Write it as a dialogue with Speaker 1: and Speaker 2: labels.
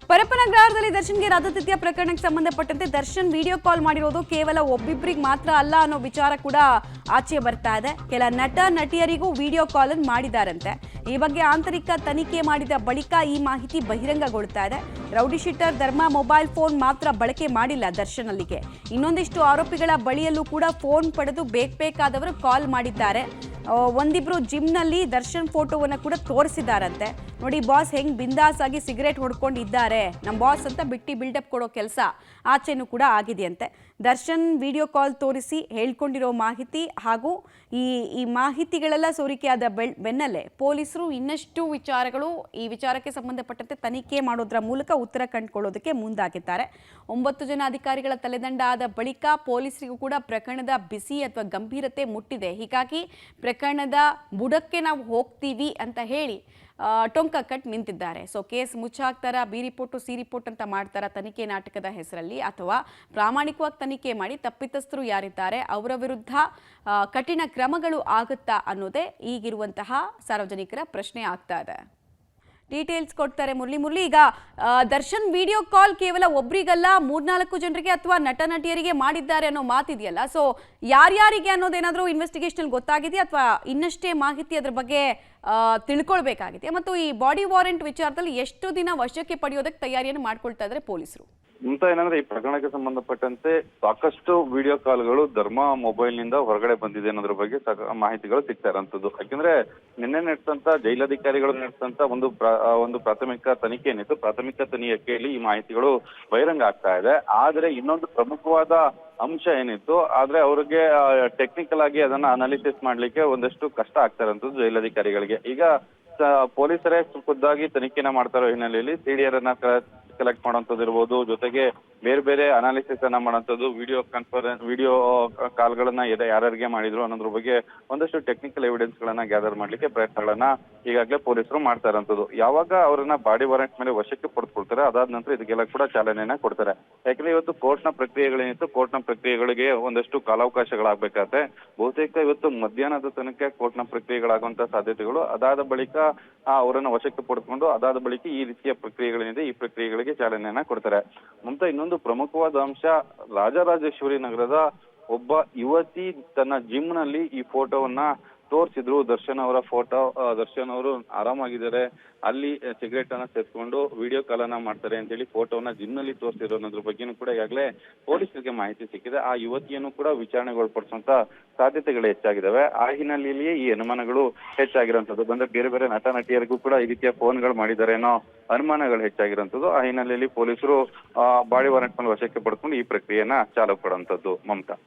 Speaker 1: ಪರಪ್ಪನಗ್ರಹಾರದಲ್ಲಿ ದರ್ಶನ್ಗೆ ರಾಜತಿಥ್ಯ ಪ್ರಕರಣಕ್ಕೆ ಸಂಬಂಧಪಟ್ಟಂತೆ ದರ್ಶನ್ ವಿಡಿಯೋ ಕಾಲ್ ಮಾಡಿರೋದು ಕೇವಲ ಒಬ್ಬಿಬ್ಬರಿಗೆ ಮಾತ್ರ ಅಲ್ಲ ಅನ್ನೋ ವಿಚಾರ ಕೂಡ ಆಚೆ ಬರ್ತಾ ಇದೆ. ಕೆಲ ನಟ ನಟಿಯರಿಗೂ ವಿಡಿಯೋ ಕಾಲ್ ಅನ್ನು ಮಾಡಿದಾರಂತೆ. ಈ ಬಗ್ಗೆ ಆಂತರಿಕ ತನಿಖೆ ಮಾಡಿದ ಬಳಿಕ ಈ ಮಾಹಿತಿ ಬಹಿರಂಗಗೊಳ್ತಾ ಇದೆ. ರೌಡಿ ಶೀಟರ್ ಧರ್ಮ ಮೊಬೈಲ್ ಫೋನ್ ಮಾತ್ರ ಬಳಕೆ ಮಾಡಿಲ್ಲ ದರ್ಶನ್ ಅಲ್ಲಿಗೆ. ಇನ್ನೊಂದಿಷ್ಟು ಆರೋಪಿಗಳ ಬಳಿಯಲ್ಲೂ ಕೂಡ ಫೋನ್ ಪಡೆದು ಬೇಕಾದವರು ಕಾಲ್ ಮಾಡಿದ್ದಾರೆ. ಒಂದಿಬ್ರು ಜಿಮ್ನಲ್ಲಿ ದರ್ಶನ್ ಫೋಟೋವನ್ನು ಕೂಡ ತೋರಿಸಿದಾರಂತೆ. ನೋಡಿ ಬಾಸ್ ಹೆಂಗ್ ಬಿಂದಾಸ್ ಆಗಿ ಸಿಗರೇಟ್ ಹೊಡ್ಕೊಂಡಿದ್ದಾರೆ, ನಮ್ಮ ಬಾಸ್ ಅಂತ ಬಿಟ್ಟಿ ಬಿಲ್ಡಪ್ ಕೊಡೋ ಕೆಲಸ ಆಚೆನೂ ಕೂಡ ಆಗಿದೆಯಂತೆ. ದರ್ಶನ್ ವಿಡಿಯೋ ಕಾಲ್ ತೋರಿಸಿ ಹೇಳ್ಕೊಂಡಿರೋ ಮಾಹಿತಿ ಹಾಗೂ ಈ ಮಾಹಿತಿಗಳೆಲ್ಲ ಸೋರಿಕೆಯಾದ ಬೆನ್ನಲ್ಲೇ ಪೊಲೀಸರು ಇನ್ನಷ್ಟು ಈ ವಿಚಾರಕ್ಕೆ ಸಂಬಂಧಪಟ್ಟಂತೆ ತನಿಖೆ ಮಾಡೋದ್ರ ಮೂಲಕ ಉತ್ತರ ಕಂಡುಕೊಳ್ಳೋದಕ್ಕೆ ಮುಂದಾಗಿದ್ದಾರೆ. 9 ಜನ ಅಧಿಕಾರಿಗಳ ತಲೆದಂಡ ಆದ ಬಳಿಕ ಪೊಲೀಸರಿಗೂ ಕೂಡ ಪ್ರಕರಣದ ಬಿಸಿ ಅಥವಾ ಗಂಭೀರತೆ ಮುಟ್ಟಿದೆ. ಹೀಗಾಗಿ ಪ್ರಕರಣದ ಬುಡಕ್ಕೆ ನಾವು ಹೋಗ್ತೀವಿ ಅಂತ ಹೇಳಿ ಟೊಂಕ ಕಟ್ ನಿಂತಿದ್ದಾರೆ. ಸೊ ಕೇಸ್ ಮುಚ್ಚಾಕ್ತಾರ, ಬಿ ರಿಪೋರ್ಟು ಸಿ ರಿಪೋರ್ಟ್ ಅಂತ ಮಾಡ್ತಾರ ತನಿಖೆ ನಾಟಕದ ಹೆಸರಲ್ಲಿ, ಅಥವಾ ಪ್ರಾಮಾಣಿಕವಾಗಿ ತನಿಖೆ ಮಾಡಿ ತಪ್ಪಿತಸ್ಥರು ಯಾರಿದ್ದಾರೆ ಅವರ ವಿರುದ್ಧ ಕಠಿಣ ಕ್ರಮಗಳು ಆಗುತ್ತಾ ಅನ್ನೋದೇ ಈಗಿರುವಂತಹ ಸಾರ್ವಜನಿಕರ ಪ್ರಶ್ನೆ ಆಗ್ತಾ ಇದೆ. ಡೀಟೇಲ್ಸ್ ಕೊಡ್ತಾರೆ ಮುರಳಿ. ಈಗ ದರ್ಶನ್ ವಿಡಿಯೋ ಕಾಲ್ ಕೇವಲ ಒಬ್ರಿಗಲ್ಲ 3-4 ಜನರಿಗೆ ಅಥವಾ ನಟ ನಟಿಯರಿಗೆ ಮಾಡಿದ್ದಾರೆ ಅನ್ನೋ ಮಾತಿದೆಯಲ್ಲ, ಸೊ ಯಾರ್ಯಾರಿಗೆ ಅನ್ನೋದೇನಾದ್ರೂ ಇನ್ವೆಸ್ಟಿಗೇಷನ್ ಗೊತ್ತಾಗಿದೆಯಾ ಅಥವಾ ಇನ್ನಷ್ಟೇ ಮಾಹಿತಿ ಅದ್ರ ಬಗ್ಗೆ ತಿಳ್ಕೊಳ್ಬೇಕಾಗಿದೆ? ಮತ್ತು ಈ ಬಾಡಿ ವಾರೆಂಟ್ ವಿಚಾರದಲ್ಲಿ ಎಷ್ಟು ದಿನ ವಶಕ್ಕೆ ಪಡೆಯೋದಕ್ಕೆ ತಯಾರಿಯನ್ನು ಮಾಡ್ಕೊಳ್ತಾ ಇದ್ದಾರೆ ಪೊಲೀಸರು?
Speaker 2: ಅಂತ ಏನಂದ್ರೆ ಈ ಪ್ರಕರಣಕ್ಕೆ ಸಂಬಂಧಪಟ್ಟಂತೆ ಸಾಕಷ್ಟು ವಿಡಿಯೋ ಕಾಲ್ಗಳು ಧರ್ಮ ಮೊಬೈಲ್ ನಿಂದ ಹೊರಗಡೆ ಬಂದಿದೆ ಅನ್ನೋದ್ರ ಬಗ್ಗೆ ಮಾಹಿತಿಗಳು ಸಿಗ್ತಾ ಇರೋಂಥದ್ದು. ಯಾಕಂದ್ರೆ ನಿನ್ನೆ ನಡೆಸಂತ ಜೈಲಧಿಕಾರಿಗಳು ನಡೆಸಂತ ಒಂದು ಪ್ರಾಥಮಿಕ ತನಿಖೆ ಏನಿತ್ತು, ಪ್ರಾಥಮಿಕ ತನಿಖೆಯಲ್ಲಿ ಈ ಮಾಹಿತಿಗಳು ಬಹಿರಂಗ ಆಗ್ತಾ ಇದೆ. ಆದ್ರೆ ಇನ್ನೊಂದು ಪ್ರಮುಖವಾದ ಅಂಶ ಏನಿತ್ತು, ಆದ್ರೆ ಅವ್ರಿಗೆ ಟೆಕ್ನಿಕಲ್ ಆಗಿ ಅದನ್ನ ಅನಾಲಿಸಿಸ್ ಮಾಡ್ಲಿಕ್ಕೆ ಒಂದಷ್ಟು ಕಷ್ಟ ಆಗ್ತಾ ಇರೋಂಥದ್ದು ಜೈಲಧಿಕಾರಿಗಳಿಗೆ. ಈಗ ಪೊಲೀಸರೇ ಖುದ್ದಾಗಿ ತನಿಖೆನ ಮಾಡ್ತಾ ಇರೋ ಹಿನ್ನೆಲೆಯಲ್ಲಿ ಸಿಡಿಆರ್ ಅನ್ನ ಕಲೆಕ್ಟ್ ಮಾಡುವಂಥದ್ದು ಇರ್ಬೋದು, ಜೊತೆಗೆ ಬೇರೆ ಬೇರೆ ಅನಾಲಿಸಿಸ್ ಅನ್ನ ಮಾಡುವಂಥದ್ದು, ವಿಡಿಯೋ ಕಾಲ್ಗಳನ್ನ ಯಾರ್ಯಾರಿಗೆ ಮಾಡಿದ್ರು ಅನ್ನೋದ್ರ ಬಗ್ಗೆ ಒಂದಷ್ಟು ಟೆಕ್ನಿಕಲ್ ಎವಿಡೆನ್ಸ್ ಗಳನ್ನ ಗ್ಯಾದರ್ ಮಾಡ್ಲಿಕ್ಕೆ ಪ್ರಯತ್ನಗಳನ್ನ ಈಗಾಗಲೇ ಪೊಲೀಸರು ಮಾಡ್ತಾ ಇರೋಂಥದ್ದು. ಯಾವಾಗ ಅವರನ್ನ ಬಾಡಿ ವಾರೆಂಟ್ ಮೇಲೆ ವಶಕ್ಕೆ ಪಡೆದುಕೊಳ್ತಾರೆ, ಅದಾದ ನಂತರ ಇದಕ್ಕೆಲ್ಲ ಕೂಡ ಚಾಲನೆಯನ್ನ ಕೊಡ್ತಾರೆ. ಯಾಕಂದ್ರೆ ಇವತ್ತು ಕೋರ್ಟ್ನ ಪ್ರಕ್ರಿಯೆಗಳೇನಿತ್ತು, ಕೋರ್ಟ್ನ ಪ್ರಕ್ರಿಯೆಗಳಿಗೆ ಒಂದಷ್ಟು ಕಾಲಾವಕಾಶಗಳಾಗಬೇಕಾಗತ್ತೆ. ಬಹುತೇಕ ಇವತ್ತು ಮಧ್ಯಾಹ್ನದ ತನಕ ಕೋರ್ಟ್ನ ಪ್ರಕ್ರಿಯೆಗಳಾಗುವಂತಹ ಸಾಧ್ಯತೆಗಳು, ಅದಾದ ಬಳಿಕ ಅವರನ್ನ ವಶಕ್ಕೆ ಪಡೆದುಕೊಂಡು ಅದಾದ ಬಳಿಕ ಈ ರೀತಿಯ ಪ್ರಕ್ರಿಯೆಗಳೇನಿದೆ ಈ ಪ್ರಕ್ರಿಯೆಗಳಿಗೆ ಚಾಲನೆಯನ್ನ ಕೊಡ್ತಾರೆ. ಮತ್ತೆ ಇನ್ನೊಂದು ಪ್ರಮುಖವಾದ ಅಂಶ, ರಾಜರಾಜೇಶ್ವರಿ ನಗರದ ಒಬ್ಬ ಯುವತಿ ತನ್ನ ಜಿಮ್ ನಲ್ಲಿ ಈ ಫೋಟೋವನ್ನ ತೋರಿಸಿದ್ರು. ದರ್ಶನ್ ಅವರ ಫೋಟೋ, ದರ್ಶನ್ ಅವರು ಆರಾಮಾಗಿದ್ದಾರೆ, ಅಲ್ಲಿ ಸಿಗರೇಟ್ ಅನ್ನ ಸೇರ್ಕೊಂಡು ವಿಡಿಯೋ ಕಾಲ್ ಅನ್ನ ಮಾಡ್ತಾರೆ ಅಂತ ಹೇಳಿ ಫೋಟೋವನ್ನ ಜಿಮ್ ನಲ್ಲಿ ತೋರಿಸಿರೋ ಅನ್ನೋದ್ರ ಬಗ್ಗೆನೂ ಕೂಡ ಈಗಾಗಲೇ ಪೊಲೀಸರಿಗೆ ಮಾಹಿತಿ ಸಿಕ್ಕಿದೆ. ಆ ಯುವತಿಯನ್ನು ಕೂಡ ವಿಚಾರಣೆಗೊಳಪಡಿಸುವಂತ ಸಾಧ್ಯತೆಗಳು ಹೆಚ್ಚಾಗಿದ್ದಾವೆ. ಆ ಹಿನ್ನೆಲೆಯಲ್ಲಿ ಈ ಅನುಮಾನಗಳು ಹೆಚ್ಚಾಗಿರುವಂತದ್ದು. ಬಂದ್ರೆ ಬೇರೆ ಬೇರೆ ನಟ ನಟಿಯರಿಗೂ ಕೂಡ ಈ ರೀತಿಯ ಫೋನ್ಗಳು ಮಾಡಿದ್ದಾರೆ ಅನ್ನೋ ಅನುಮಾನಗಳು ಹೆಚ್ಚಾಗಿರುವಂತದ್ದು. ಆ ಹಿನ್ನೆಲೆಯಲ್ಲಿ ಪೊಲೀಸರು ಬಾಡಿ ವಾರೆಂಟ್ ಮೇಲೆ ವಶಕ್ಕೆ ಪಡ್ಕೊಂಡು ಈ ಪ್ರಕ್ರಿಯೆಯನ್ನ ಚಾಲೂ ಕೊಡುವಂತದ್ದು. ಮಮತಾ.